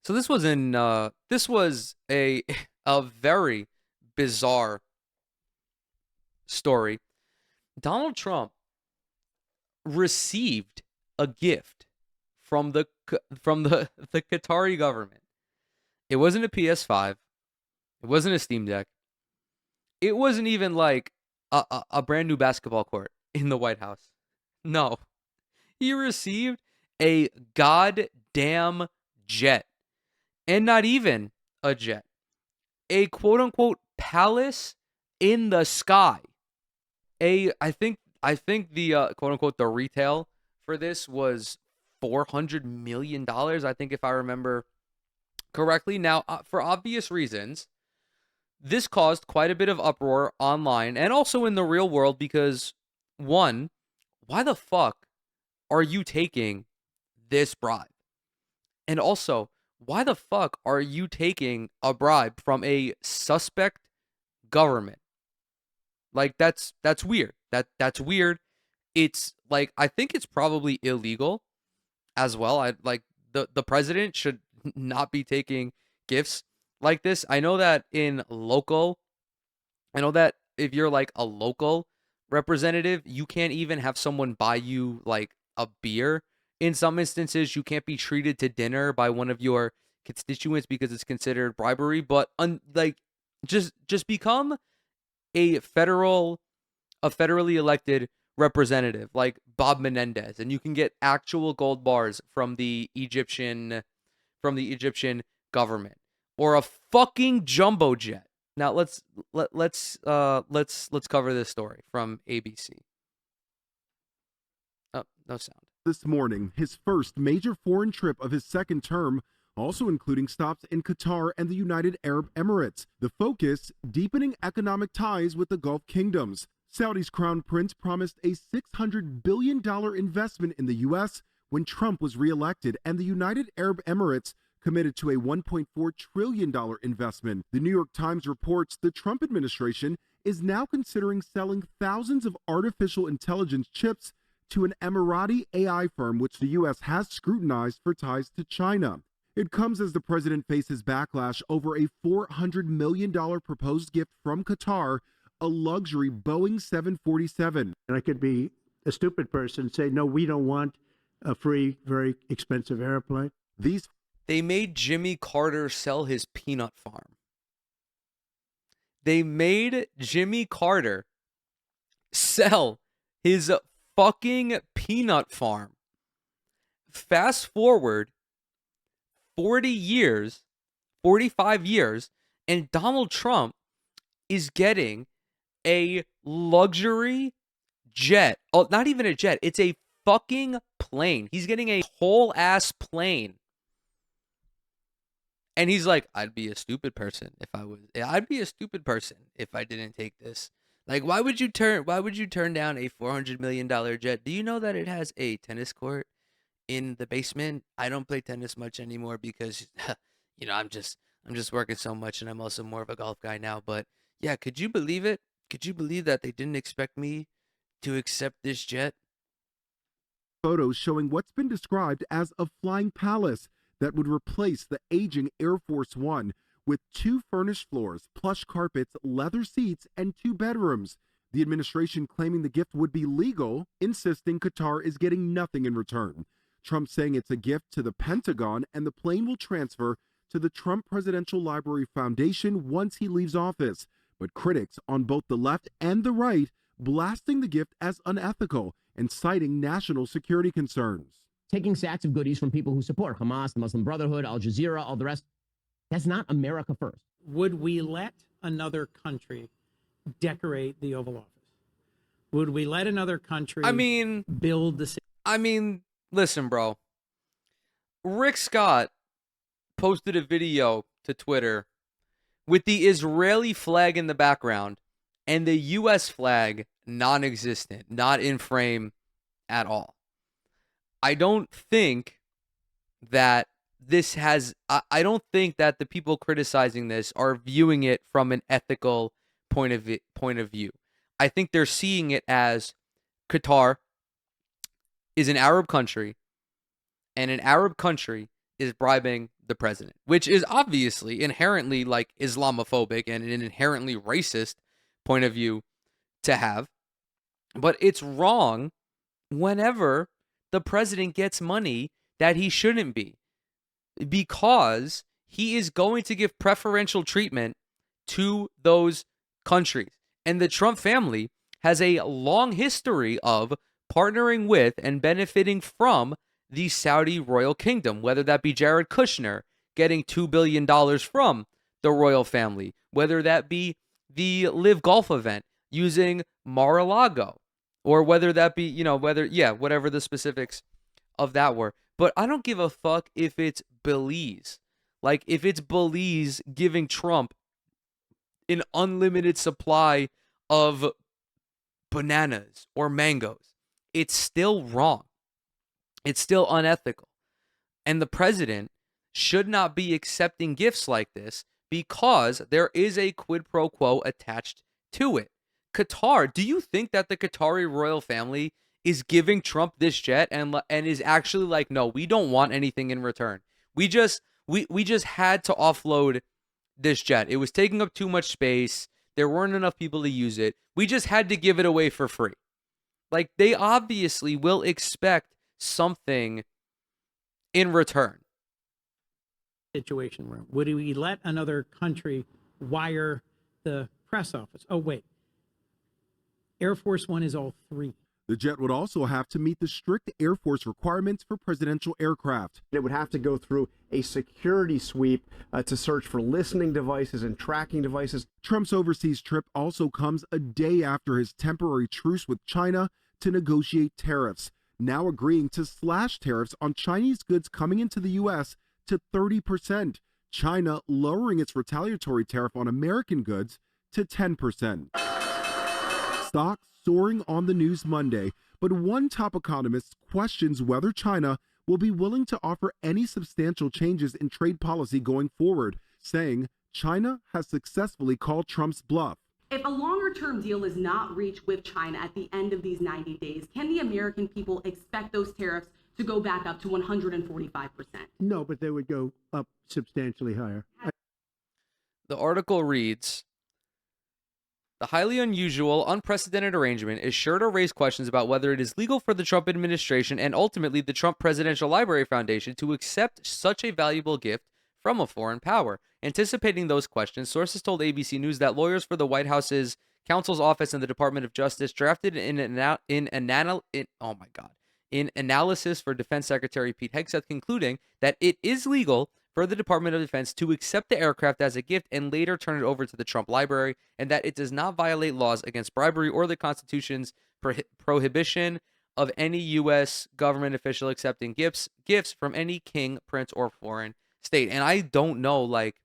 So this was a a very bizarre story. Donald Trump received a gift from the Qatari government. It wasn't a PS5. It wasn't a Steam Deck. It wasn't even like a brand new basketball court in the White House. No, he received a goddamn jet, and not even a jet, a quote unquote palace in the sky. I think the quote unquote the retail for this was $400 million. I think if I remember correctly. Now, for obvious reasons, this caused quite a bit of uproar online and also in the real world because one, why the fuck are you taking this bribe? And also, why the fuck are you taking a bribe from a suspect government? Like that's weird. That's weird. It's like I think it's probably illegal as well. I like the president should not be taking gifts like this. I know that if you're like a local representative, you can't even have someone buy you like a beer. In some instances, you can't be treated to dinner by one of your constituents because it's considered bribery. But like, just become a federally elected representative like Bob Menendez, and you can get actual gold bars from the Egyptian government or a fucking jumbo jet. Now let's cover this story from ABC. Oh, no sound. This morning, his first major foreign trip of his second term, also including stops in Qatar and the United Arab Emirates. The focus, deepening economic ties with the Gulf kingdoms. Saudi's crown prince promised a $600 billion investment in the U.S. when Trump was reelected, and the United Arab Emirates committed to a $1.4 trillion investment. The New York Times reports the Trump administration is now considering selling thousands of artificial intelligence chips to an Emirati AI firm, which the U.S. has scrutinized for ties to China. It comes as the president faces backlash over a $400 million proposed gift from Qatar, a luxury Boeing 747. And I could be a stupid person and say, no, we don't want a free, very expensive airplane. They made Jimmy Carter sell his peanut farm. They made Jimmy Carter sell his fucking peanut farm. Fast forward 40 years, 45 years, and Donald Trump is getting a luxury jet. Oh, not even a jet. It's a fucking plane. He's getting a whole ass plane. And he's like, I'd be a stupid person if I didn't take this. Like, why would you turn down a $400 million jet? Do you know that it has a tennis court in the basement? I don't play tennis much anymore because I'm just working so much, and I'm also more of a golf guy now. But yeah, could you believe it? Could you believe that they didn't expect me to accept this jet? Photos showing what's been described as a flying palace that would replace the aging Air Force One, with 2 furnished floors, plush carpets, leather seats, and 2 bedrooms. The administration claiming the gift would be legal, insisting Qatar is getting nothing in return. Trump saying it's a gift to the Pentagon and the plane will transfer to the Trump Presidential Library Foundation once he leaves office. But critics on both the left and the right blasting the gift as unethical and citing national security concerns. Taking sacks of goodies from people who support Hamas, the Muslim Brotherhood, Al Jazeera, all the rest. That's not America first. Would we let another country decorate the Oval Office? Would we let another country build the city? Listen, bro. Rick Scott posted a video to Twitter with the Israeli flag in the background and the U.S. flag non-existent, not in frame at all. I don't think that I don't think that the people criticizing this are viewing it from an ethical point of view. I think they're seeing it as Qatar is an Arab country, and an Arab country is bribing the president, which is obviously inherently like Islamophobic and an inherently racist point of view to have. But it's wrong whenever the president gets money that he shouldn't be, because he is going to give preferential treatment to those countries. And the Trump family has a long history of partnering with and benefiting from the Saudi royal kingdom, whether that be Jared Kushner getting $2 billion from the royal family, whether that be the Live Golf event using Mar-a-Lago, or whether that be, whatever the specifics of that were. But I don't give a fuck if it's Belize. Like, if it's Belize giving Trump an unlimited supply of bananas or mangoes, it's still wrong. It's still unethical. And the president should not be accepting gifts like this because there is a quid pro quo attached to it. Qatar, do you think that the Qatari royal family is giving Trump this jet and is actually like, no, we don't want anything in return. We just had to offload this jet. It was taking up too much space. There weren't enough people to use it. We just had to give it away for free. Like, they obviously will expect something in return. Situation room. Would we let another country wire the press office? Oh, wait. Air Force One is all three. The jet would also have to meet the strict Air Force requirements for presidential aircraft. It would have to go through a security sweep to search for listening devices and tracking devices. Trump's overseas trip also comes a day after his temporary truce with China to negotiate tariffs, now agreeing to slash tariffs on Chinese goods coming into the U.S. to 30%. China lowering its retaliatory tariff on American goods to 10%. Stocks soaring on the news Monday, but one top economist questions whether China will be willing to offer any substantial changes in trade policy going forward, saying China has successfully called Trump's bluff. If a longer-term deal is not reached with China at the end of these 90 days, can the American people expect those tariffs to go back up to 145%? No, but they would go up substantially higher. The article reads, the highly unusual, unprecedented arrangement is sure to raise questions about whether it is legal for the Trump administration and ultimately the Trump Presidential Library Foundation to accept such a valuable gift from a foreign power. Anticipating those questions, sources told ABC News that lawyers for the White House's counsel's office and the Department of Justice drafted in analysis for Defense Secretary Pete Hegseth, concluding that it is legal for the Department of Defense to accept the aircraft as a gift and later turn it over to the Trump Library, and that it does not violate laws against bribery or the Constitution's prohibition of any U.S. government official accepting gifts from any king, prince, or foreign state. And I don't know, like,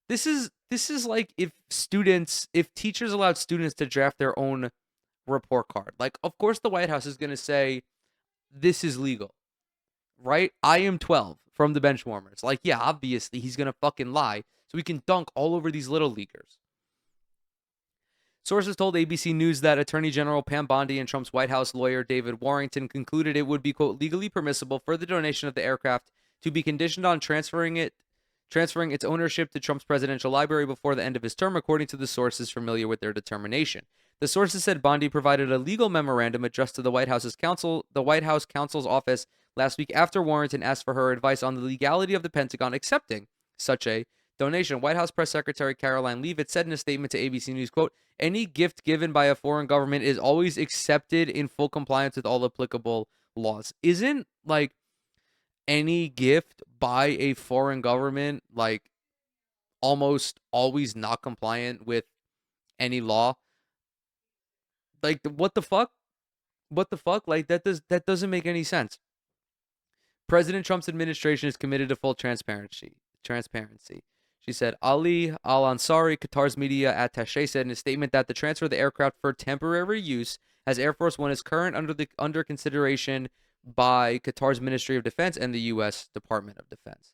this is like if teachers allowed students to draft their own report card. Like, of course the White House is going to say this is legal, right? I am 12 from the Benchwarmers. Like, yeah, obviously he's going to fucking lie so we can dunk all over these little leaguers. Sources told ABC News that Attorney General Pam Bondi and Trump's White House lawyer David Warrington concluded it would be, quote, legally permissible for the donation of the aircraft to be conditioned on transferring its ownership to Trump's presidential library before the end of his term, according to the sources familiar with their determination. The sources said Bondi provided a legal memorandum addressed to the White House counsel's office last week after Warrington asked for her advice on the legality of the Pentagon accepting such a donation. White House Press Secretary Caroline Leavitt said in a statement to ABC News, quote, any gift given by a foreign government is always accepted in full compliance with all applicable laws. Isn't, like, any gift by a foreign government, like, almost always not compliant with any law? Like, what the fuck? What the fuck? Like, that doesn't make any sense. President Trump's administration is committed to full transparency. She said. Ali Al-Ansari, Qatar's media attaché, said in a statement that the transfer of the aircraft for temporary use as Air Force One is under consideration by Qatar's Ministry of Defense and the U.S. Department of Defense.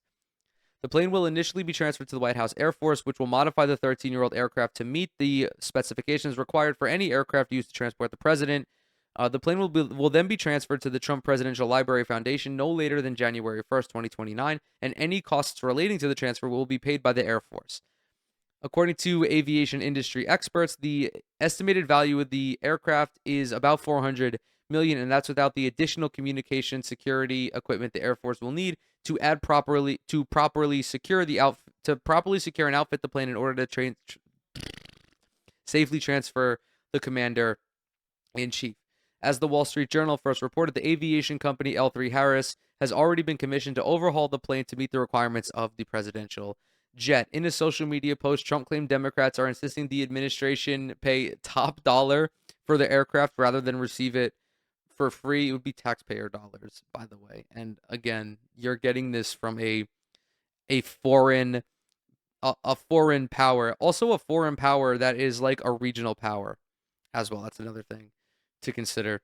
The plane will initially be transferred to the White House Air Force, which will modify the 13-year-old aircraft to meet the specifications required for any aircraft used to transport the president. The plane will then be transferred to the Trump Presidential Library Foundation no later than January 1st, 2029, and any costs relating to the transfer will be paid by the Air Force. According to aviation industry experts, the estimated value of the aircraft is about $400 million, and that's without the additional communication security equipment the Air Force will need to properly secure and outfit the plane in order to safely transfer the commander-in-chief. As the Wall Street Journal first reported, the aviation company L3Harris has already been commissioned to overhaul the plane to meet the requirements of the presidential jet. In a social media post, Trump claimed Democrats are insisting the administration pay top dollar for the aircraft rather than receive it for free. It would be taxpayer dollars, by the way. And again, you're getting this from a foreign power, also a foreign power that is like a regional power as well. That's another thing to consider.